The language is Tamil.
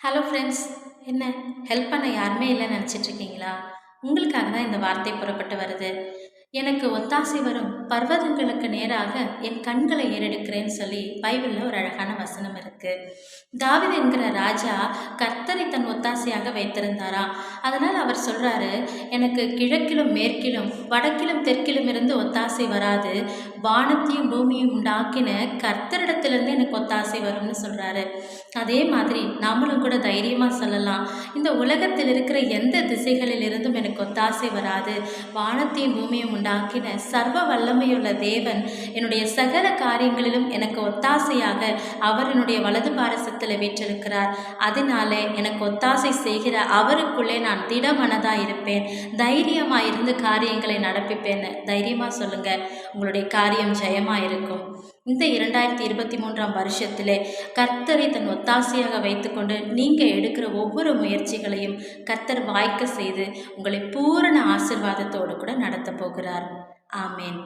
Hello friends. என்ன ஹெல்ப் பண்ண யாருமே இல்லைன்னு நினச்சிட்டு இருக்கீங்களா? உங்களுக்காக தான் இந்த வார்த்தை புறப்பட்டு வருது. எனக்கு ஒத்தாசை வரும் பர்வதங்களுக்கு நேராக என் கண்களை ஏறெடுக்கிறேன்னு சொல்லி பைபிளில் ஒரு அழகான வசனம் இருக்கு. தாவீது என்கிற ராஜா கர்த்தரை தன் ஒத்தாசையாக வைத்திருந்தாராம். அதனால் அவர் சொல்றாரு, எனக்கு கிழக்கிலும் மேற்கிலும் வடக்கிலும் தெற்கிலும் இருந்து ஒத்தாசை வராது, வானத்தையும் பூமியும் உண்டாக்கின கர்த்தரிடத்திலிருந்து எனக்கு ஒத்தாசை வரும்னு சொல்றாரு. அதே மாதிரி நாமளும் கூட தைரியமாக சொல்லலாம், இந்த உலகத்தில் இருக்கிற எந்த திசைகளில் இருந்தும் எனக்கு ஒத்தாசை வராது, வானத்தையும் பூமியும் உண்டாக்கின சர்வ வல்லமையுள்ள தேவன் என்னுடைய சகல காரியங்களிலும் எனக்கு ஒத்தாசையாக அவர் என்னுடைய வலது பாரசத்தில் வீற்றிருக்கிறார். அதனால எனக்கு ஒத்தாசை செய்கிற அவருக்குள்ளே நான் திடமனதாக இருப்பேன், தைரியமாக இருந்து காரியங்களை நடப்பிப்பேன்னு தைரியமாக சொல்லுங்க. உங்களுடைய காரியம் ஜெயமாக இருக்கும். இந்த 2023ஆம் வருஷத்திலே கர்த்தரை தன் ஒத்தாசையாக வைத்துக்கொண்டு நீங்கள் எடுக்கிற ஒவ்வொரு முயற்சிகளையும் கர்த்தர் வாய்க்க செய்து உங்களை பூரண ஆசீர்வாதத்தோடு கூட நடத்த போகிறார். ஆமேன்.